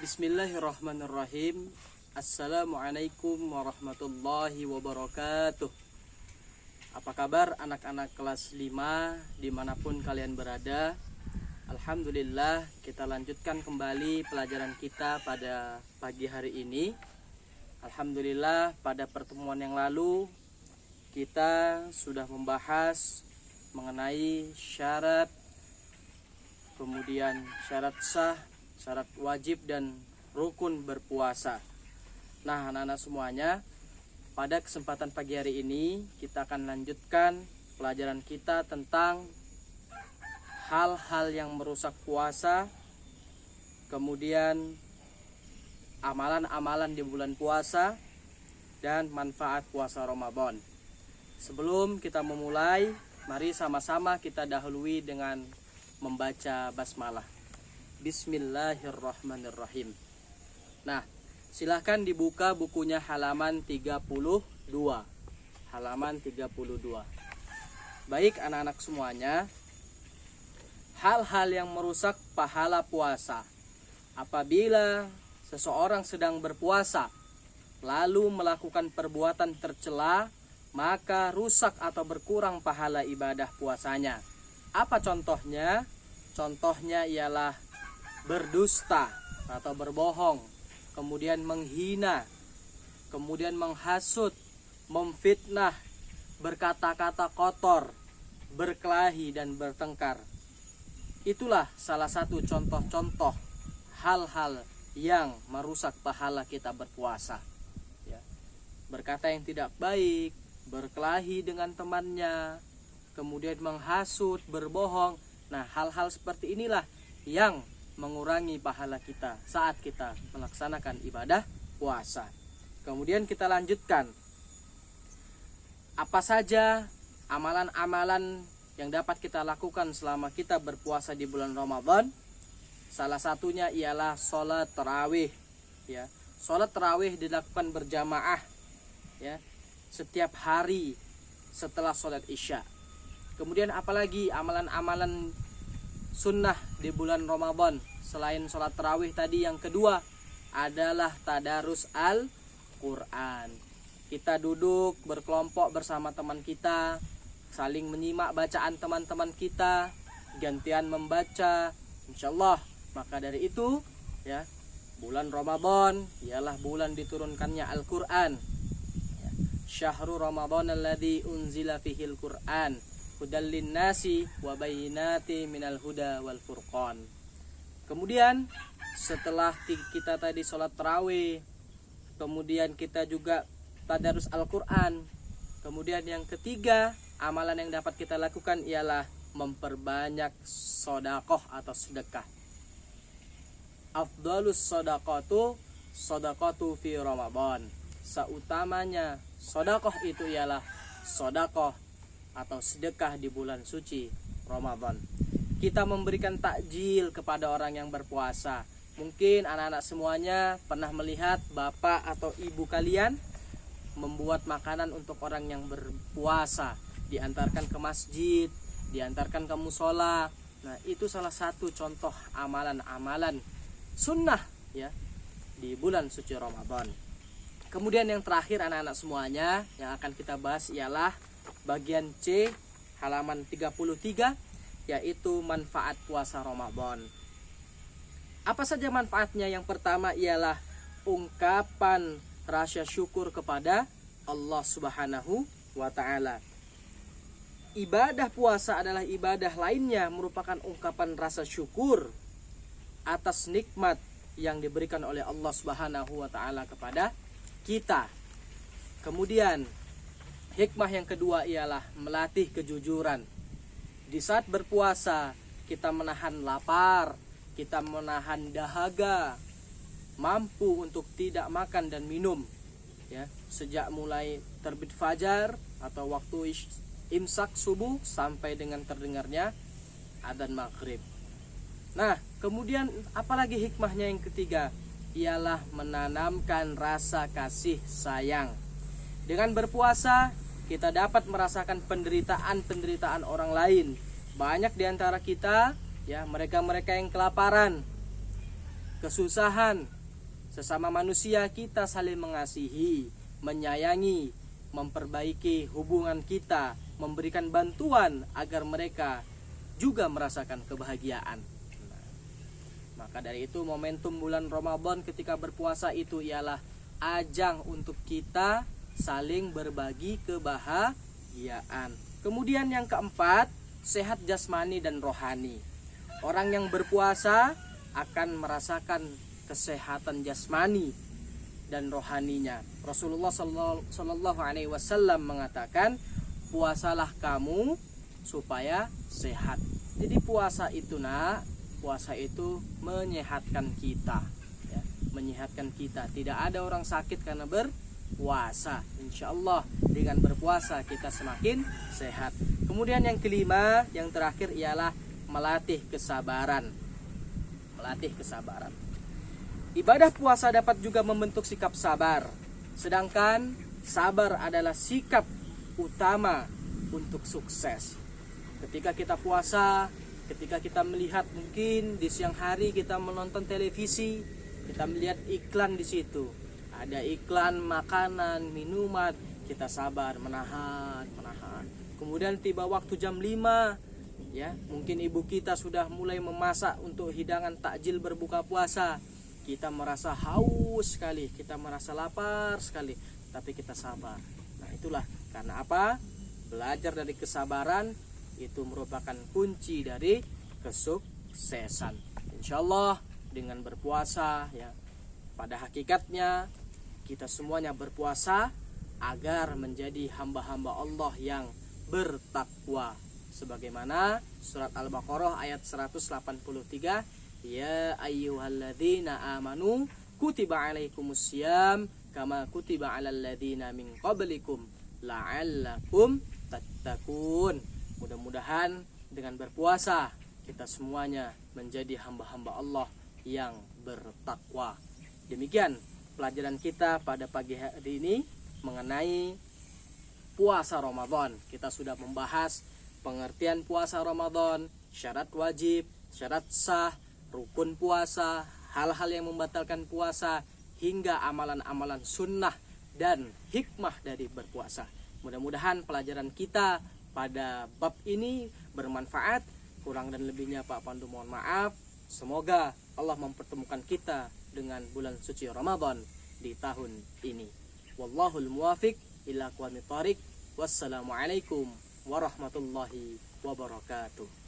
Bismillahirrahmanirrahim. Assalamualaikum warahmatullahi wabarakatuh. Apa kabar anak-anak kelas 5 dimanapun kalian berada? Alhamdulillah, kita lanjutkan kembali pelajaran kita pada pagi hari ini. Alhamdulillah, pada pertemuan yang lalu kita sudah membahas mengenai syarat, kemudian syarat sah, syarat wajib dan rukun berpuasa. Nah, anak-anak semuanya, pada kesempatan pagi hari ini kita akan lanjutkan pelajaran kita tentang hal-hal yang merusak puasa, kemudian amalan-amalan di bulan puasa, dan manfaat puasa Ramadan. Sebelum kita memulai, mari sama-sama kita dahului dengan membaca basmalah. Bismillahirrahmanirrahim. Nah, silahkan dibuka bukunya halaman 32. Halaman 32. Baik anak-anak semuanya, hal-hal yang merusak pahala puasa. Apabila seseorang sedang berpuasa lalu melakukan perbuatan tercela, maka rusak atau berkurang pahala ibadah puasanya. Apa contohnya? Contohnya ialah berdusta atau berbohong, kemudian menghina, kemudian menghasut, memfitnah, berkata-kata kotor, berkelahi dan bertengkar. Itulah salah satu contoh-contoh hal-hal yang merusak pahala kita berpuasa. Ya. Berkata yang tidak baik, berkelahi dengan temannya, kemudian menghasut, berbohong. Nah, hal-hal seperti inilah yang mengurangi pahala kita saat kita melaksanakan ibadah puasa. Kemudian kita lanjutkan. Apa saja amalan-amalan yang dapat kita lakukan selama kita berpuasa di bulan Ramadan? Salah satunya ialah sholat tarawih. Ya, sholat tarawih dilakukan berjamaah, ya, setiap hari setelah sholat isya. Kemudian apalagi amalan-amalan sunnah di bulan Ramadan selain sholat tarawih tadi? Yang kedua adalah tadarus Al-Quran. Kita duduk berkelompok bersama teman kita, saling menyimak bacaan teman-teman kita, gantian membaca, insyaallah. Maka dari itu, ya, bulan Ramadan ialah bulan diturunkannya Al-Quran. Syahrul Ramadan alladzi unzila fihil Quran hudal linnasi wa bayyinati minal huda wal furqan. Kemudian setelah kita tadi sholat tarawih, kemudian kita juga tadarus Al-Quran. Kemudian yang ketiga, amalan yang dapat kita lakukan ialah memperbanyak sodakoh atau sedekah. Afdalus sodakatu sodakatu fi Ramadan. Seutamanya sodakoh itu ialah sodakoh atau sedekah di bulan suci Ramadan. Kita memberikan takjil kepada orang yang berpuasa. Mungkin anak-anak semuanya pernah melihat bapak atau ibu kalian membuat makanan untuk orang yang berpuasa, diantarkan ke masjid, diantarkan ke musola. Nah, itu salah satu contoh amalan-amalan sunnah, ya, di bulan suci Ramadan. Kemudian yang terakhir anak-anak semuanya yang akan kita bahas ialah bagian C halaman 33, yaitu manfaat puasa Ramadan. Apa saja manfaatnya? Yang pertama ialah ungkapan rasa syukur kepada Allah Subhanahu wa ta'ala. Ibadah puasa adalah ibadah lainnya merupakan ungkapan rasa syukur atas nikmat yang diberikan oleh Allah Subhanahu wa ta'ala kepada kita. Kemudian hikmah yang kedua ialah melatih kejujuran. Di saat berpuasa kita menahan lapar, kita menahan dahaga, mampu untuk tidak makan dan minum, ya, sejak mulai terbit fajar atau waktu imsak subuh sampai dengan terdengarnya adzan maghrib. Nah, kemudian apalagi hikmahnya yang ketiga ialah menanamkan rasa kasih sayang. Dengan berpuasa kita dapat merasakan penderitaan orang lain. Banyak di antara kita, ya, mereka-mereka yang kelaparan, kesusahan. Sesama manusia kita saling mengasihi, menyayangi, memperbaiki hubungan kita, memberikan bantuan agar mereka juga merasakan kebahagiaan. Maka dari itu momentum bulan Ramadan ketika berpuasa itu ialah ajang untuk kita saling berbagi kebahagiaan. Kemudian yang keempat, sehat jasmani dan rohani. Orang yang berpuasa akan merasakan kesehatan jasmani dan rohaninya. Rasulullah Shallallahu Alaihi Wasallam mengatakan, puasalah kamu supaya sehat. Jadi puasa itu menyehatkan kita, ya, menyehatkan kita. Tidak ada orang sakit karena berpuasa. Insya Allah dengan berpuasa kita semakin sehat. Kemudian yang kelima, yang terakhir ialah melatih kesabaran. Melatih kesabaran. Ibadah puasa dapat juga membentuk sikap sabar. Sedangkan sabar adalah sikap utama untuk sukses. Ketika kita puasa, ketika kita melihat mungkin di siang hari kita menonton televisi, kita melihat iklan di situ. Ada iklan makanan, minuman, kita sabar, menahan. Kemudian tiba waktu jam 5, ya, mungkin ibu kita sudah mulai memasak untuk hidangan takjil berbuka puasa. Kita merasa haus sekali, kita merasa lapar sekali, tapi kita sabar. Nah, itulah karena apa? Belajar dari kesabaran itu merupakan kunci dari kesuksesan. Insya Allah dengan berpuasa, ya, pada hakikatnya kita semuanya berpuasa agar menjadi hamba-hamba Allah yang bertakwa. Sebagaimana surat Al-Baqarah ayat 183, ya ayyuhalladzina amanu kutiba alaikumusiyam kama kutiba alal ladzina min qablikum la'allakum tattaqun. Mudah-mudahan dengan berpuasa kita semuanya menjadi hamba-hamba Allah yang bertakwa. Demikian pelajaran kita pada pagi hari ini mengenai puasa Ramadan. Kita sudah membahas pengertian puasa Ramadan, syarat wajib, syarat sah, rukun puasa, hal-hal yang membatalkan puasa, hingga amalan-amalan sunnah dan hikmah dari berpuasa. Mudah-mudahan pelajaran kita pada bab ini bermanfaat. Kurang dan lebihnya Pak Pandu mohon maaf. Semoga Allah mempertemukan kita dengan bulan suci Ramadan di tahun ini. Wallahul muwafiq ila aqwamit thoriq. Wassalamualaikum warahmatullahi wabarakatuh.